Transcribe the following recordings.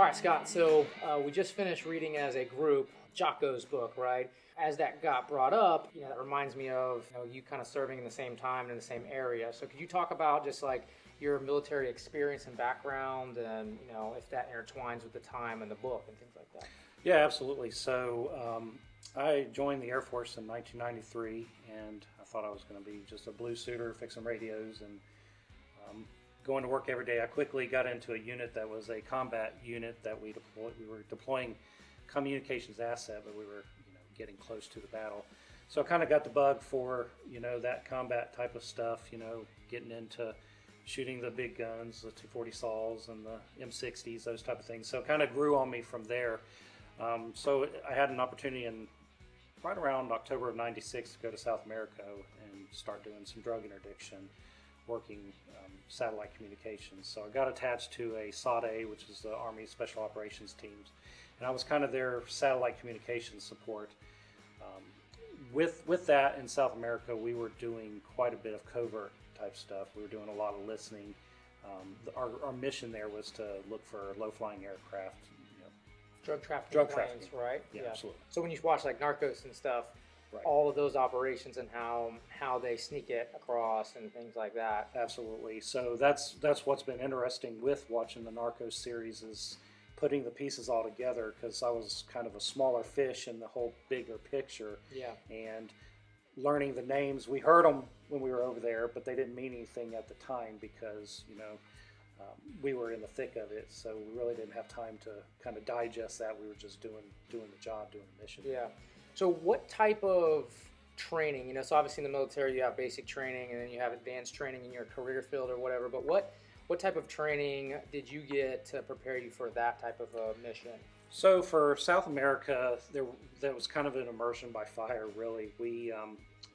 All right, Scott, so we just finished reading as a group Jocko's book, right? As that got brought up, that reminds me of you kind of serving in the same time and in the same area. So could you talk about just like your military experience and background and, if that intertwines with the time and the book and things like that? Yeah, absolutely. So I joined the Air Force in 1993, and I thought I was going to be just a blue suiter fixing radios and going to work every day. I quickly got into a unit that was a combat unit that we deployed. We were deploying communications asset, but we were getting close to the battle. So I kind of got the bug for that combat type of stuff. Getting into shooting the big guns, the 240 saws and the M60s, those type of things. So it kind of grew on me from there. So I had an opportunity in right around October of '96 to go to South America and start doing some drug interdiction, working satellite communications. So I got attached to a SOD-A, which is the Army Special Operations Teams, and I was kind of their satellite communications support. With that in South America, we were doing quite a bit of covert type stuff. We were doing a lot of listening. Our mission there was to look for low-flying aircraft. Drug trafficking planes, right? Yeah, absolutely. So when you watch like Narcos and stuff, right, all of those operations and how they sneak it across and things like that. Absolutely. So that's what's been interesting with watching the Narcos series is putting the pieces all together, because I was kind of a smaller fish in the whole bigger picture. Yeah. And learning the names, we heard them when we were over there, but they didn't mean anything at the time because we were in the thick of it, so we really didn't have time to kind of digest that. We were just doing the job, doing the mission. Yeah. So what type of training, so obviously in the military you have basic training and then you have advanced training in your career field or whatever, but what type of training did you get to prepare you for that type of a mission? So for South America, there was kind of an immersion by fire, really.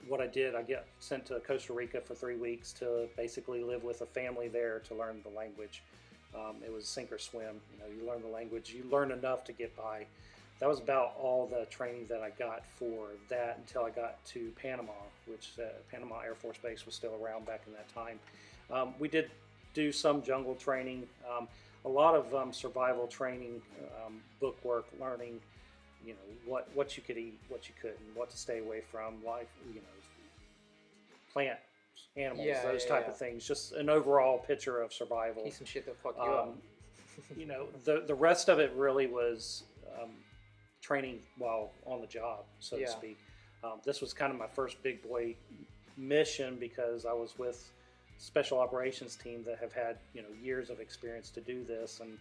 What I did, I get sent to Costa Rica for 3 weeks to basically live with a family there to learn the language. It was sink or swim. You learn the language, you learn enough to get by. That was about all the training that I got for that until I got to Panama, which Panama Air Force Base was still around back in that time. We did do some jungle training, a lot of survival training, book work, learning, what you could eat, what you couldn't, what to stay away from, life, plant, animals, those type of things. Just an overall picture of survival. Some shit that fuck you up. The rest of it really was training while on the job, so to speak. This was kind of my first big boy mission because I was with special operations team that have had years of experience to do this, and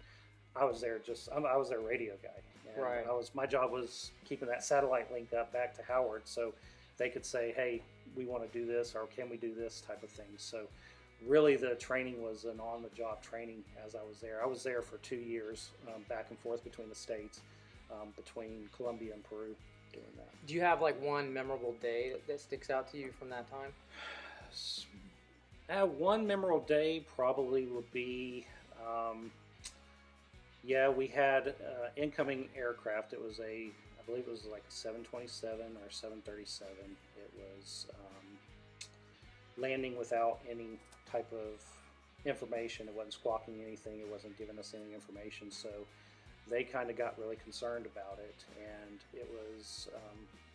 I was there I was their radio guy. And right. My job was keeping that satellite link up back to Howard so they could say, hey, we want to do this, or can we do this type of thing. So really the training was an on-the-job training as I was there. I was there for 2 years, back and forth between the states, between Colombia and Peru, doing that. Do you have like one memorable day that sticks out to you from that time? One memorable day probably would be, we had incoming aircraft. It was I believe it was like a 727 or 737. It was landing without any type of information. It wasn't squawking anything. It wasn't giving us any information. So they kind of got really concerned about it. And it was,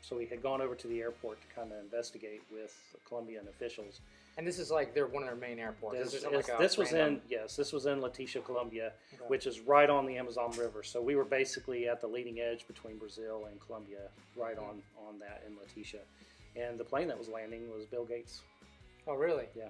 so we had gone over to the airport to kind of investigate with Colombian officials. And this is like one of their main airports. This was in Leticia, Colombia, okay, which is right on the Amazon River. So we were basically at the leading edge between Brazil and Colombia, right on that in Leticia. And the plane that was landing was Bill Gates. Oh, really? Yeah.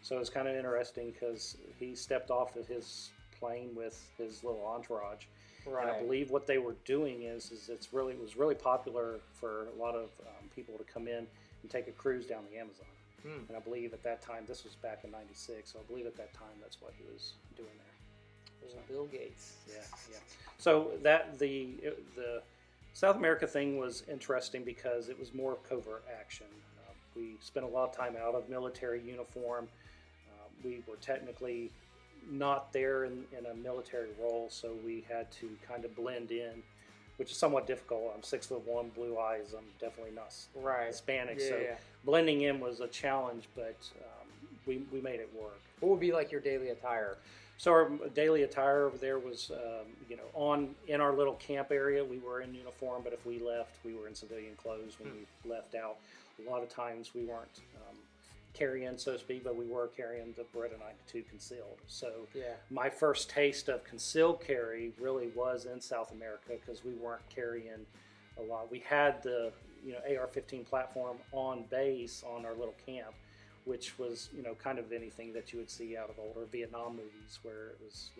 So it was kind of interesting because he stepped off of his plane with his little entourage. Right. And I believe what they were doing is it was really popular for a lot of people to come in and take a cruise down the Amazon. And I believe at that time, this was back in '96, so I believe at that time that's what he was doing there. So, Bill Gates. Yeah. So the South America thing was interesting because it was more covert action. We spent a lot of time out of military uniform. We were technically not there in a military role, so we had to kind of blend in, which is somewhat difficult. I'm 6'1", blue eyes. I'm definitely not Hispanic, so blending in was a challenge, but we made it work. What would be like your daily attire? So our daily attire over there was, in our little camp area, we were in uniform, but if we left, we were in civilian clothes when we left out. A lot of times we weren't carrying, so to speak, but we were carrying the Beretta 92 concealed. So my first taste of concealed carry really was in South America because we weren't carrying a lot. We had the AR-15 platform on base on our little camp, which was, kind of anything that you would see out of older Vietnam movies where it was,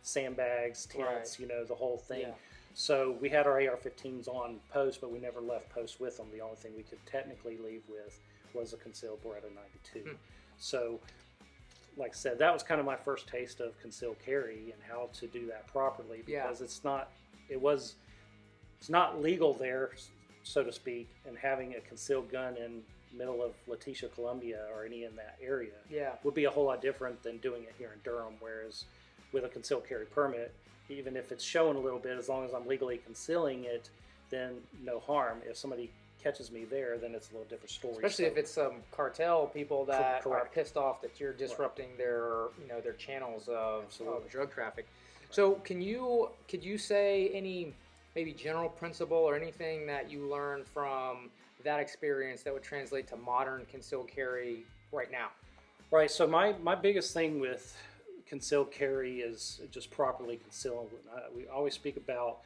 sandbags, tents, the whole thing. Yeah. So we had our AR-15s on post, but we never left post with them. The only thing we could technically leave with was a concealed Beretta 92. So, like I said, that was kind of my first taste of concealed carry and how to do that properly because it's not legal there, so to speak, and having a concealed gun in middle of Leticia, Colombia, or any in that area would be a whole lot different than doing it here in Durham. Whereas with a concealed carry permit, even if it's showing a little bit, as long as I'm legally concealing it, then no harm. If somebody catches me there, then it's a little different story. Especially if it's some cartel people that are pissed off that you're disrupting their channels of drug traffic. So could you say any maybe general principle or anything that you learned from that experience that would translate to modern concealed carry right now? Right. So my biggest thing with concealed carry is just properly concealing. We always speak about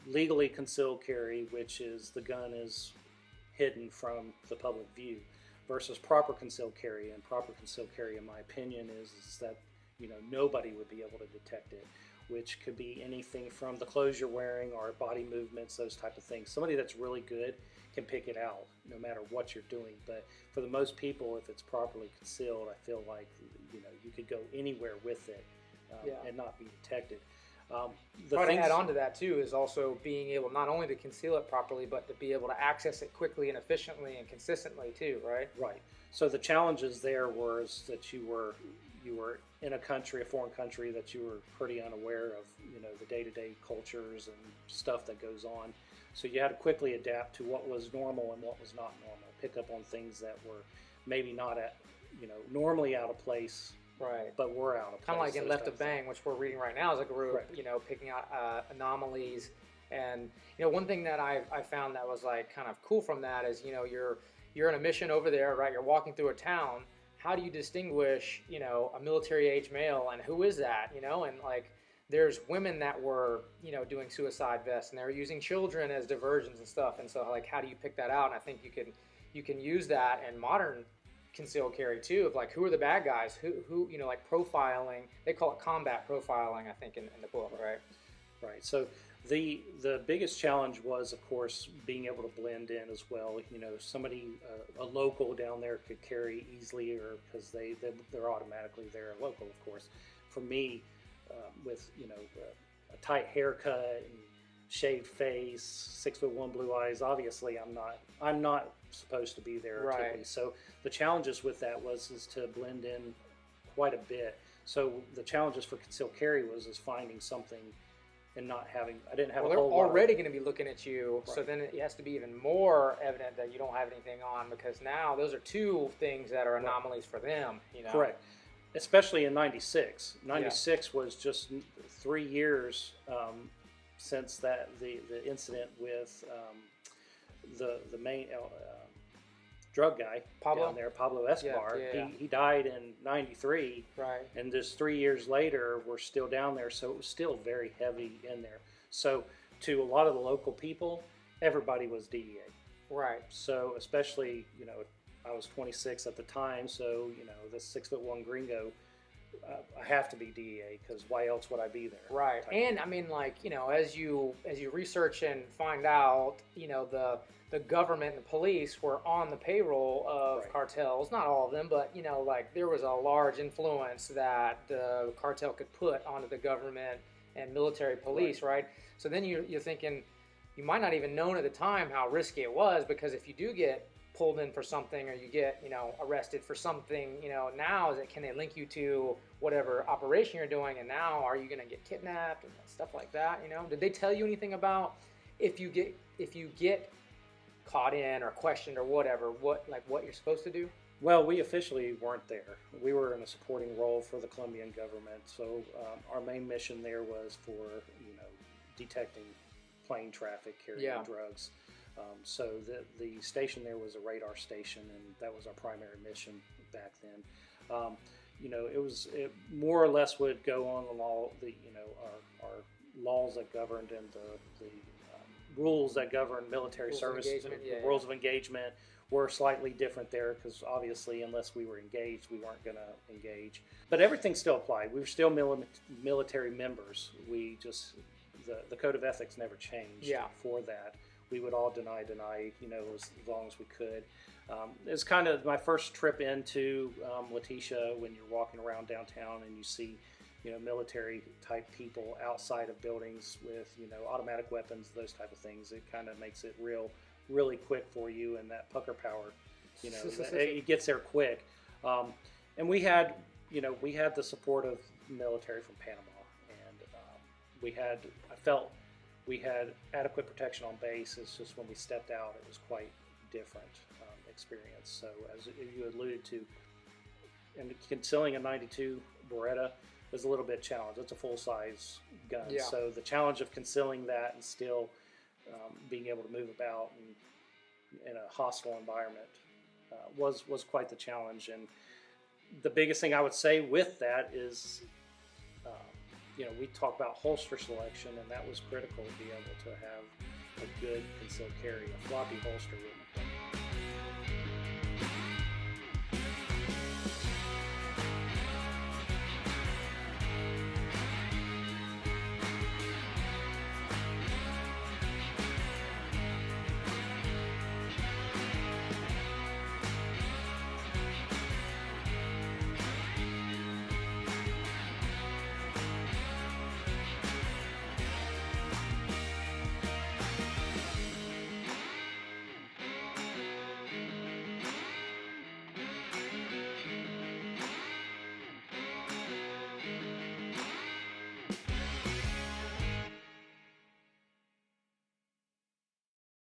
legally concealed carry, which is the gun is hidden from the public view, versus proper concealed carry. And proper concealed carry, in my opinion, is that nobody would be able to detect it, which could be anything from the clothes you're wearing or body movements, those type of things. Somebody that's really good can pick it out no matter what you're doing. But for the most people, if it's properly concealed, I feel like you could go anywhere with it and not be detected. To add on to that too is also being able not only to conceal it properly, but to be able to access it quickly and efficiently and consistently too, right? Right. So the challenges there was that you were in a foreign country, that you were pretty unaware of, the day-to-day cultures and stuff that goes on. So you had to quickly adapt to what was normal and what was not normal. Pick up on things that were maybe not normally out of place, right? But were out of place. Kind of like in Left of Bang, which we're reading right now as a group, right. Picking out anomalies. And one thing that I found that was like kind of cool from that is you're in a mission over there, right? You're walking through a town. How do you distinguish a military age male and who is that? And like there's women that were doing suicide vests and they were using children as diversions and stuff. And so like how do you pick that out? And I think you can use that in modern concealed carry too, of like who are the bad guys, who like profiling. They call it combat profiling, I think, in the book, right? Right. So the biggest challenge was, of course, being able to blend in as well. Somebody, a local down there could carry easily, or because they're automatically there, local, of course. For me, with a tight haircut and shaved face, 6'1" blue eyes, obviously I'm not supposed to be there. Right. Typically. So the challenges with that is to blend in quite a bit. So the challenges for concealed carry was finding something and not having. I didn't have. Well, a whole they're already going to be looking at you, right. So then it has to be even more evident that you don't have anything on, because now those are two things that are anomalies for them. Correct. Especially in '96. '96 was just 3 years since the incident with the main drug guy down there, Pablo Escobar. Yeah. He died in '93, right? And just 3 years later, we're still down there, so it was still very heavy in there. So to a lot of the local people, everybody was DEA, right? So especially I was 26 at the time, so this 6'1" gringo, I have to be DEA because why else would I be there? Right. And I mean, like as you research and find out, the government and the police were on the payroll of right. cartels. Not all of them, but like there was a large influence that the cartel could put onto the government and military police, right? So then you're thinking you might not even known at the time how risky it was, because if you do get pulled in for something or you get arrested for something, now can they link you to whatever operation you're doing, and now are you going to get kidnapped and stuff like that? Did they tell you anything about if you get caught in or questioned or whatever, what you're supposed to do? Well, we officially weren't there. We were in a supporting role for the Colombian government. So our main mission there was for, detecting plane traffic carrying drugs. So the station there was a radar station, and that was our primary mission back then. It more or less would go on the law, our laws that governed and the rules that govern military service. Rules of engagement were slightly different there because obviously, unless we were engaged, we weren't going to engage. But everything still applied. We were still military members. We just the code of ethics never changed for that. We would all deny, as long as we could. It's kind of my first trip into Letitia when you're walking around downtown and you see, military type people outside of buildings with, automatic weapons, those type of things. It kind of makes it really quick for you, and that pucker power, it gets there quick. And we had the support of military from Panama, and I felt we had adequate protection on base. It's just when we stepped out, it was quite different experience. So as you alluded to, and concealing a 92 Beretta is a little bit challenged. It's a full-size gun. Yeah. So the challenge of concealing that and still being able to move about in a hostile environment was quite the challenge. And the biggest thing I would say with that is, we talk about holster selection, and that was critical to be able to have a good concealed carry. A floppy holster wouldn't have done